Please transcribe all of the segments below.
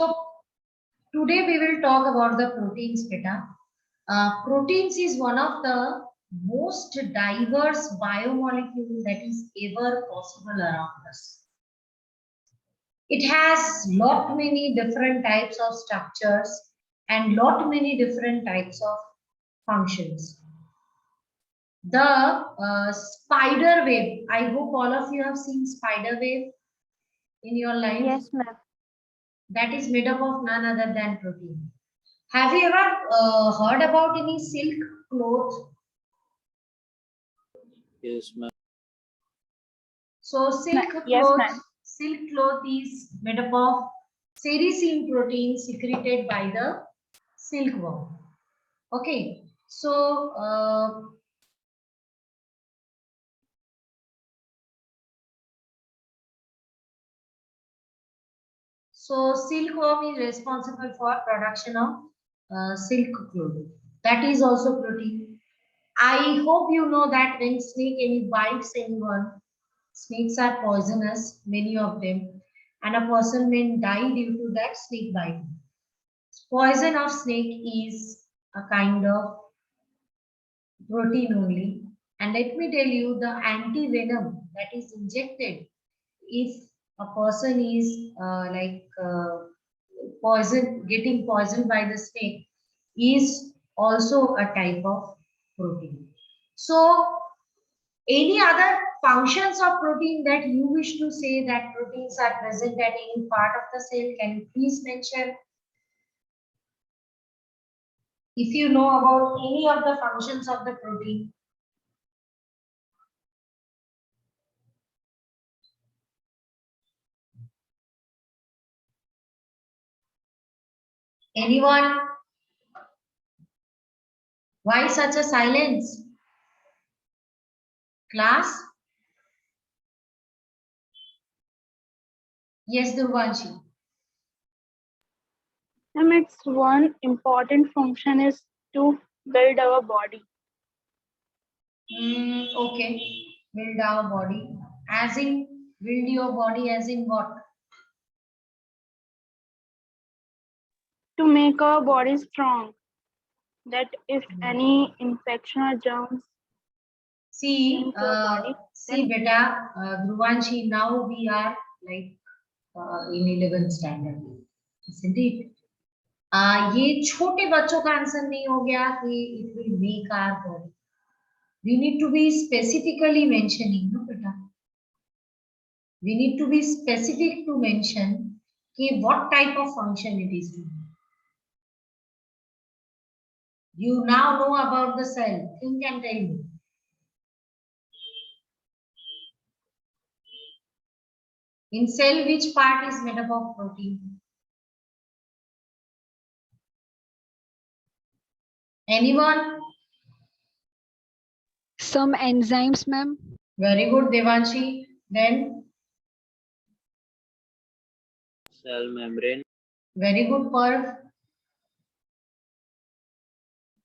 So today we will talk about the proteins, beta. Proteins is one of the most diverse biomolecule that is ever possible around us. It has lot many different types of structures and lot many different types of functions. The spider web, I hope all of you have seen spider web in your life. Yes, ma'am. That is made up of none other than protein. Have you ever heard about any silk cloth? Yes, ma'am. So Yes, ma'am. silk cloth is made up of sericin protein secreted by the silkworm. Okay, so silkworm is responsible for production of silk cloth. That is also protein. I hope you know that when snake any bites anyone, snakes are poisonous, many of them, and a person may die due to that snake bite. Poison of snake is a kind of protein only. And let me tell you, the anti-venom that is injected if a person is getting poisoned by the snake is also a type of protein. So any other functions of protein that you wish to say that proteins are present at any part of the cell, can you please mention? If you know about any of the functions of the protein. Anyone? Why such a silence? Class? Yes, Durvanshi. Ma'am, its one important function is to build our body. Okay. Build our body. As in, build your body as in what? To make our body strong. That if any infection or germs See, into our body, see, beta, Dhruvanshi, now we are like in 11th standard, isn't it? ये छोटे बच्चों का answer नहीं हो गया कि it will make our body. We need to be specifically mentioning, no, beta. We need to be specific to mention कि what type of function it is doing. You now know about the cell. Think and tell me. In cell, which part is made up of protein? Anyone? Some enzymes, ma'am. Very good, Devanshi. Then? Cell membrane. Very good, Parv.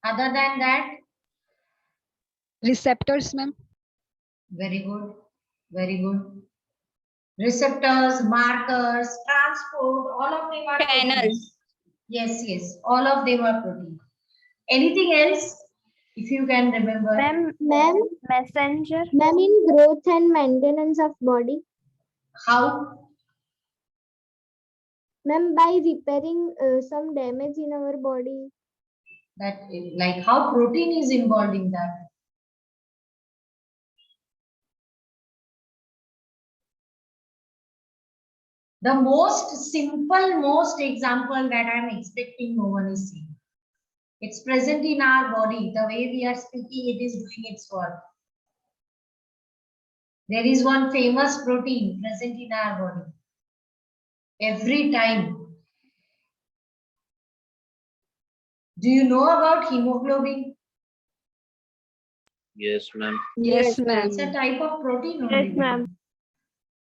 Other than that? Receptors, ma'am. Very good. Very good. Receptors, markers, transport, all of them are proteins. Yes, yes. All of them are protein. Anything else? If you can remember. ma'am, messenger. Ma'am, in growth and maintenance of body. How? Ma'am, by repairing some damage in our body. That like how protein is involved in that? The most simple, most example that I'm expecting no one is seeing. It's present in our body. The way we are speaking, it is doing its work. There is one famous protein present in our body. Every time. Do you know about hemoglobin? Yes, ma'am. Yes, ma'am. It's a type of protein only. Yes, ma'am.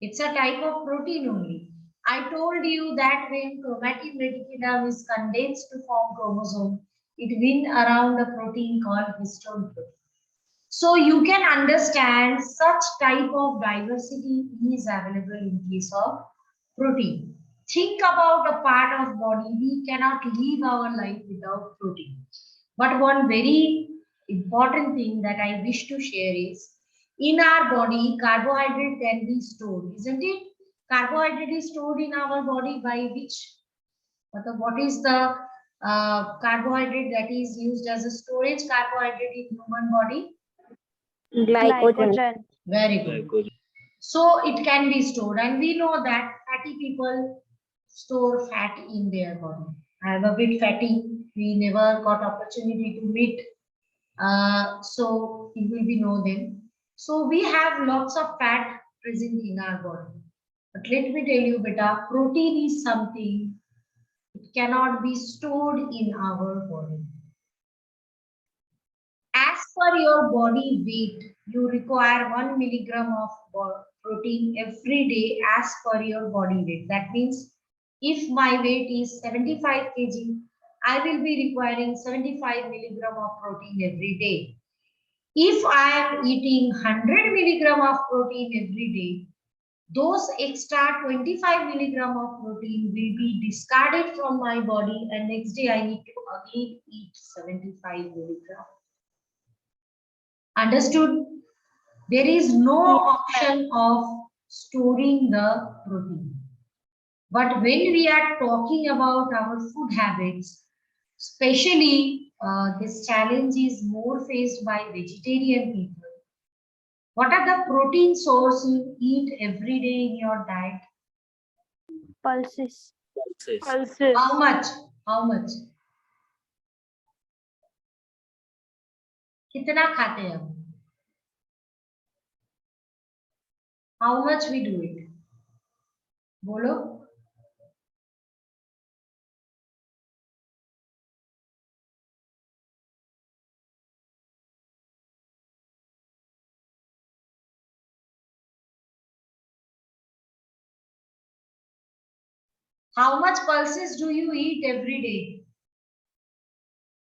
It's a type of protein only. I told you that when chromatin reticulum is condensed to form chromosome, it will around a protein called histone protein. So you can understand such type of diversity is available in case of protein. think about a part of body, we cannot live our life without protein. But one very important thing that I wish to share is, in our body, carbohydrate can be stored, isn't it? Carbohydrate is stored in our body by which? What is the carbohydrate that is used as a storage carbohydrate in human body? Glycogen. Very good. Glycogen. So it can be stored, and we know that fatty people store fat in their body. I am a bit fatty. We never got opportunity to meet, so it will be know them. So we have lots of fat present in our body. But let me tell you, beta, protein is something it cannot be stored in our body. As per your body weight, you require 1 milligram of protein every day as per your body weight. That means if my weight is 75 kg, I will be requiring 75 milligram of protein every day. If I am eating 100 milligram of protein every day, those extra 25 milligram of protein will be discarded from my body, and next day I need to again eat 75 milligram. Understood? There is no option of storing the protein. But when we are talking about our food habits, especially this challenge is more faced by vegetarian people. What are the protein source you eat every day in your diet? Pulses. Pulses. Pulses. How much? How much? कितना खाते हैं हम? How much we do it? बोलो. How much pulses do you eat every day?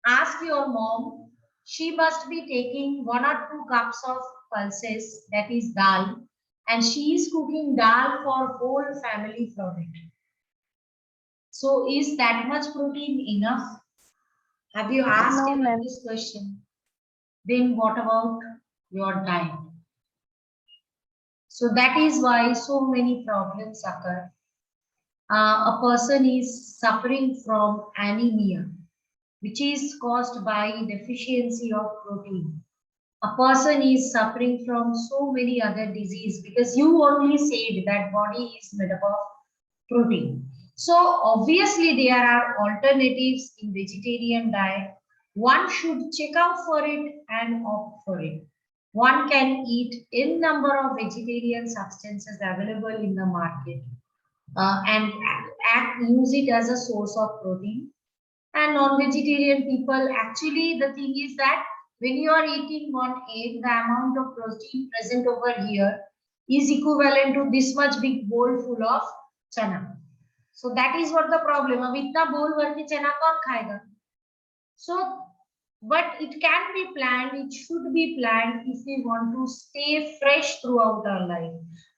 Ask your mom. She must be taking 1 or 2 cups of pulses, that is dal, and she is cooking dal for whole family from it. So is that much protein enough? Have you asked No, ma'am. this question? Then what about your diet? So that is why so many problems occur. A person is suffering from anemia, which is caused by deficiency of protein. A person is suffering from so many other diseases because you only said that body is made up of protein. So obviously there are alternatives in vegetarian diet. One should check out for it and opt for it. One can eat n number of vegetarian substances available in the market and use it as a source of protein. And non-vegetarian people, actually the thing is that when you are eating one egg, the amount of protein present over here is equivalent to this much big bowl full of chana. So that is what the problem. अब इतना bowl भर के चना कौन खाएगा? So, but it can be planned. It should be planned if we want to stay fresh throughout our life.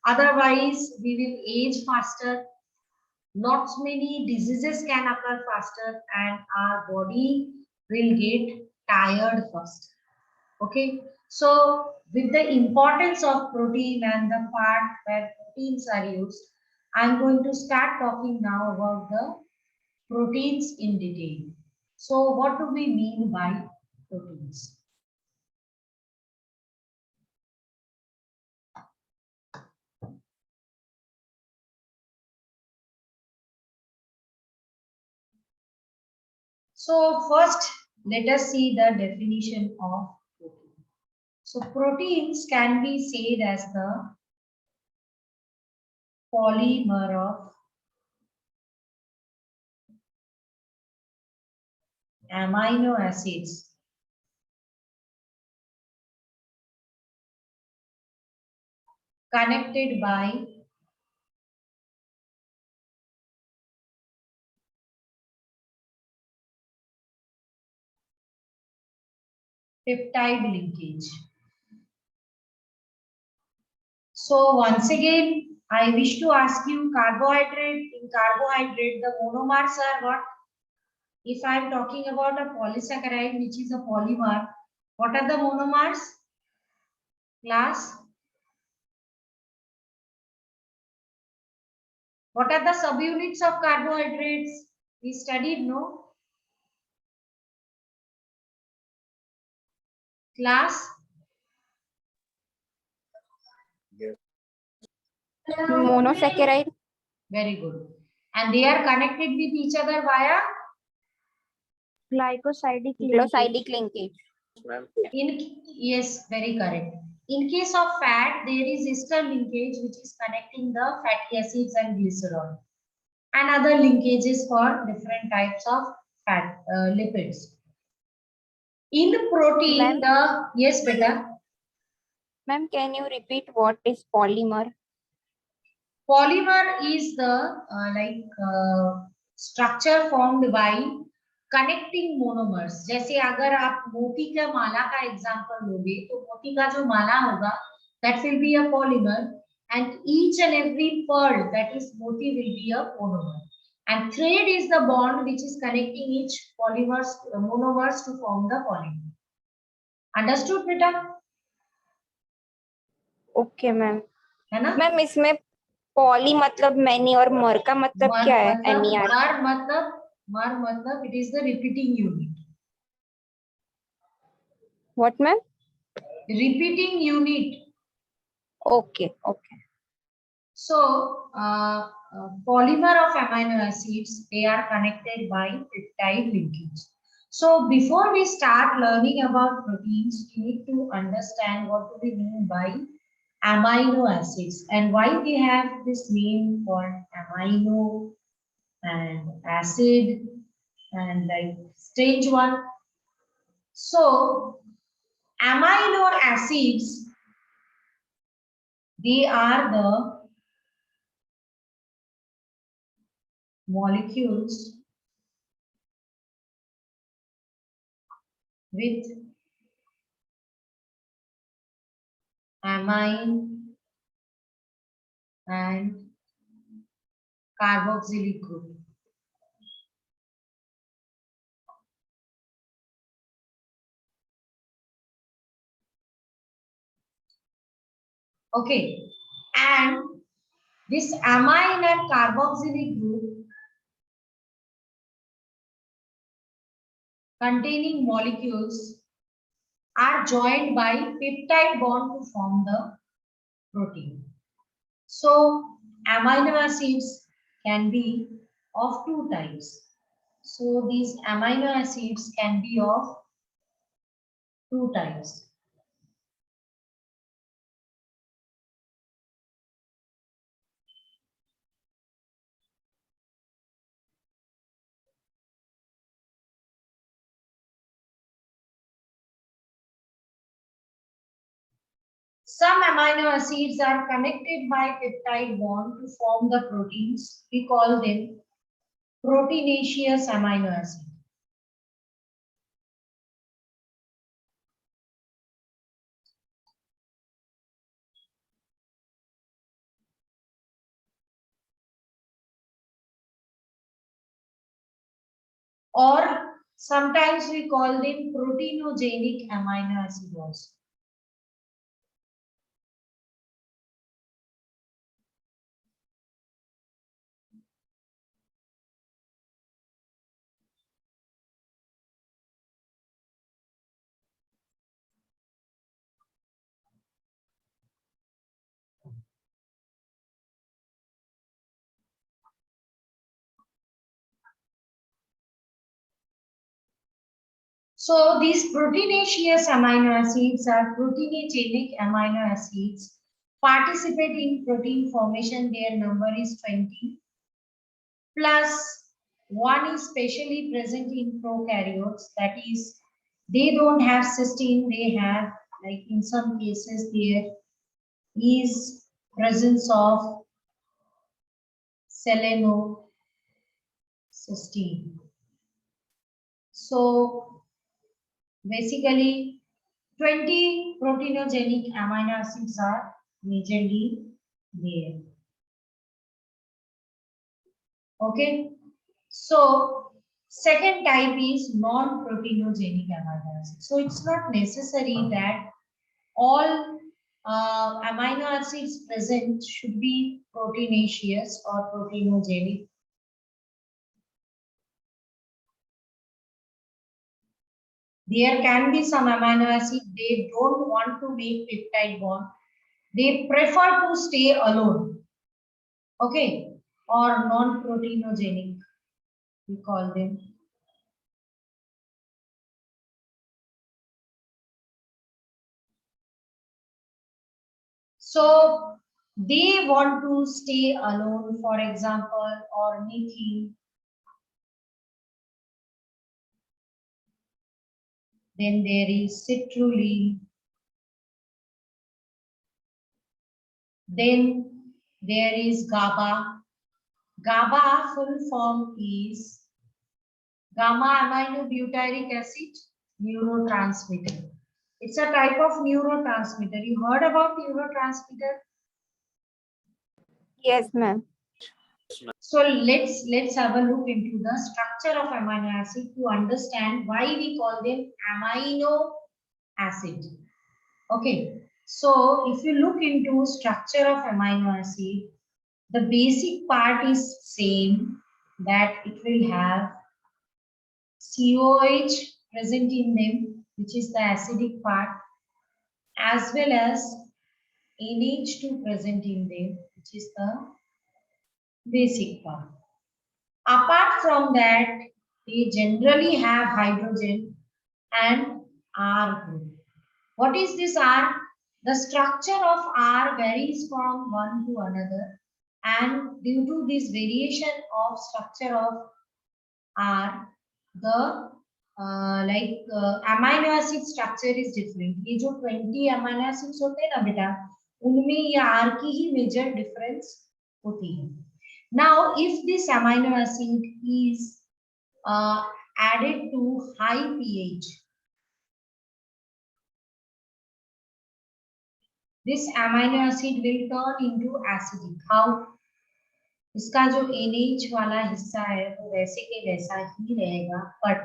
Otherwise, we will age faster. Not many diseases can occur faster, and our body will get tired faster. Okay, so with the importance of protein and the part where proteins are used, I'm going to start talking now about the proteins in detail. So what do we mean by proteins? So first, let us see the definition of protein. So proteins can be said as the polymer of amino acids connected by peptide linkage. So once again, I wish to ask you carbohydrate. In carbohydrate, the monomers are what? If I am talking about a polysaccharide, which is a polymer, what are the monomers? Class? What are the subunits of carbohydrates? We studied, no? Class? Monosaccharide. Very good. And they are connected with each other via? Glycosidic linkage. Glycosidic linkage. Ma'am. Yes, very correct. In case of fat, there is ester linkage which is connecting the fatty acids and glycerol, and other linkages for different types of fat lipids. In protein, yes, beta. Ma'am, can you repeat what is polymer? Polymer is the structure formed by connecting monomers. जैसे अगर आप मोती का माला का example लोगे तो मोती का जो माला होगा that will be a polymer, and each and every pearl that is moti will be a monomer, and thread is the bond which is connecting each polymers monomers to form the polymer. Understood बेटा? Okay ma'am. है ना? Ma'am इसमें poly मतलब many और मर का मतलब क्या है? मर मतलब it is the repeating unit. What ma'am? Repeating unit. Okay. So, polymer of amino acids, they are connected by peptide linkage. So, before we start learning about proteins, we need to understand what do we mean by amino acids and why they have this name called amino and acid and like strange one. So, amino acids, they are the molecules with amine and carboxylic group. Okay, and this amine and carboxylic group containing molecules are joined by peptide bond to form the protein. So, amino acids can be of two types. So, these amino acids can be of two types. Some amino acids are connected by peptide bond to form the proteins. We call them proteinaceous amino acids. Or sometimes we call them proteinogenic amino acids also. So these proteinaceous amino acids are proteinogenic amino acids, participate in protein formation. Their number is 20. Plus, one is specially present in prokaryotes, that is, they don't have cysteine, they have, like in some cases, there is presence of selenocysteine. So, basically, 20 proteinogenic amino acids are majorly there. Okay. So second type is non-proteinogenic amino acid. So it's not necessary that all amino acids present should be proteinaceous or proteinogenic. There can be some amino acid, they don't want to make peptide bond. They prefer to stay alone. Okay. Or non-proteinogenic, we call them. So they want to stay alone, for example, ornithine. Then there is citrulline. Then there is GABA. GABA full form is gamma aminobutyric acid neurotransmitter. It's a type of neurotransmitter. You heard about neurotransmitter? Yes, ma'am. So let's have a look into the structure of amino acid to understand why we call them amino acid. Okay, so if you look into structure of amino acid, the basic part is same, that it will have COH present in them, which is the acidic part, as well as NH2 present in them, which is the basic part. Apart from that, they generally have hydrogen and R group. What is this R? The structure of R varies from one to another, and due to this variation of structure of R, the amino acid structure is different. ये जो 20 amino acids होते हैं ना बेटा, उनमें ये R की ही major difference होती है. Now, if this amino acid is added to high pH, this amino acid will turn into acidic. How? इसका जो NH वाला हिस्सा है वो वैसे के वैसा ही रहेगा, but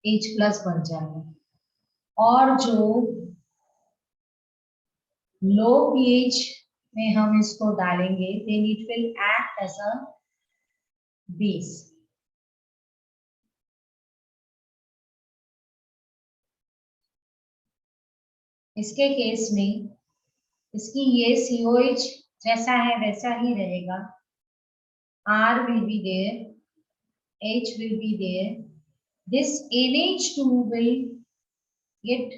H प्लस बन जाएगा. और जो लो pH में हम इसको डालेंगे, then it will act as a base. इसके केस में इसकी ये COH जैसा है वैसा ही रहेगा. R will be there, H will be there. This NH2 will get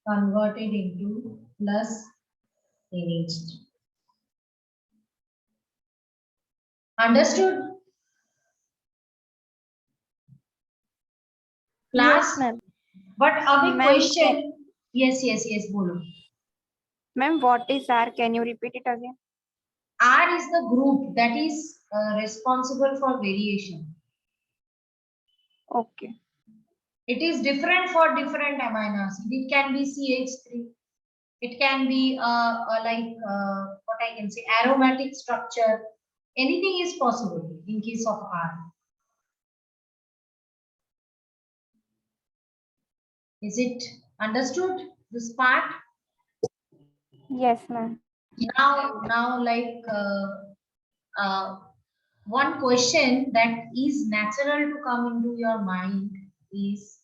converted into plus NH3. Understood? Class? Yes, ma'am. But अभी Ma'am, question, yes, बोलो. Ma'am, what is R? Can you repeat it again? R is the group that is responsible for variation. Okay. It is different for different amino acid. It can be CH3. It can be what I can say, aromatic structure. Anything is possible in case of R. Is it understood, this part? Yes, ma'am. Now one question that is natural to come into your mind is,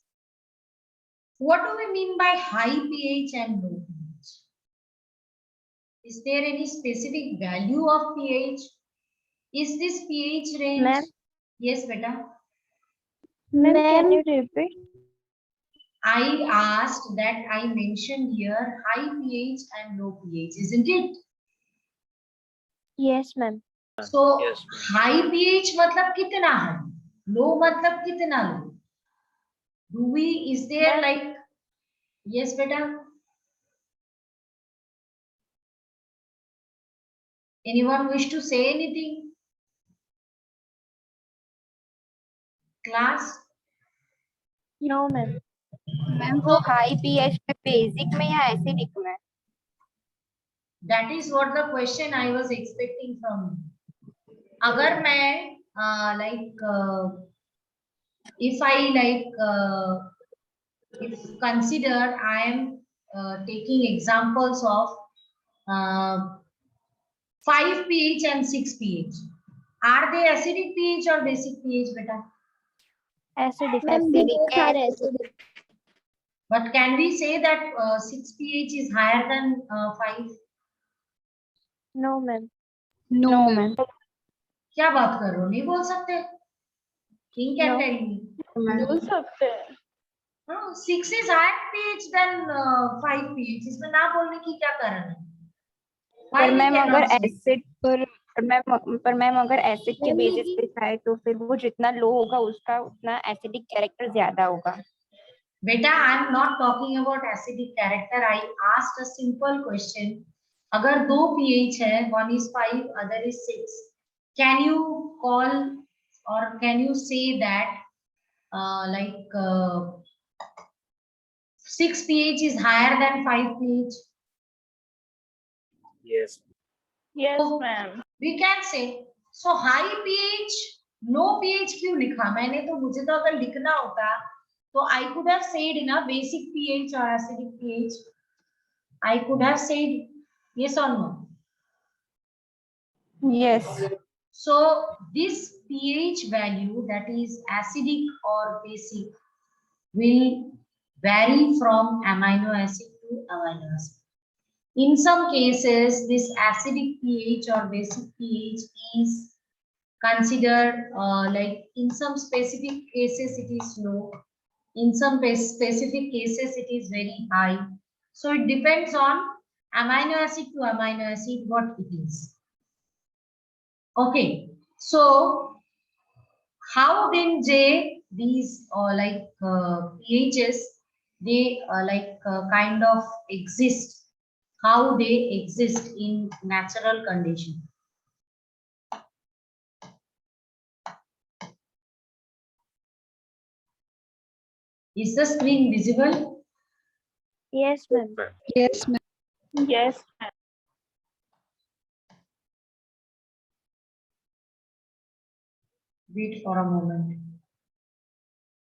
what do we mean by high pH and low pH? Is there any specific value of pH? Is this pH range? Ma'am? Yes, beta. Ma'am, can Ma'am. you repeat? I asked that, I mentioned here high pH and low pH, isn't it? Yes, ma'am. So Yes, high pH मतलब कितना है, low मतलब कितना low? Do we, is there Ma'am. like, yes beta? Anyone wish to say anything? Class? No, ma'am. Ma'am वो high pH में basic में या acidic में? That is what the question I was expecting from you. अगर मैं if I if consider I am taking examples of 5 pH and 6 pH. Are they acidic pH or basic pH, beta? Acidic. Ma'am, both are acidic. But can we say that 6 pH is higher than 5? No, ma'am. No, No, ma'am. ma'am. क्या बात कर रहे हो? नहीं बोल सकते? Think and No. tell me. बोल सकते हैं. हाँ, 6 is higher pH than 5 pH. इसमें ना बोलने की क्या कारण है? Why पर we मैम cannot अगर say? एसिड पर मैम अगर एसिड के Ma'am, बेसिस लेकिन- पे खाए तो फिर वो जितना लो होगा उसका उतना एसिडिक कैरेक्टर ज्यादा होगा. Beta, I am not talking about acidic character. I asked a simple question. अगर दो pH है, one is 5, other is 6. Can you call or can you say that 6 pH is higher than 5 pH? Yes. Yes, Oh. ma'am. We can say. So high pH, no pH क्यों लिखा? मैंने तो मुझे तो अगर लिखना होता तो I could have said in a basic pH or acidic pH. I could have said yes or no. Yes. So this pH value, that is acidic or basic, will vary from amino acid to amino acid. In some cases, this acidic pH or basic pH is considered in some specific cases it is low, in some specific cases it is very high. So it depends on amino acid to amino acid what it is. Okay, so how then J these pHs they kind of exist, how they exist in natural condition. Is the screen visible? Yes, ma'am. Yes, ma'am. Yes, ma'am. Wait for a moment.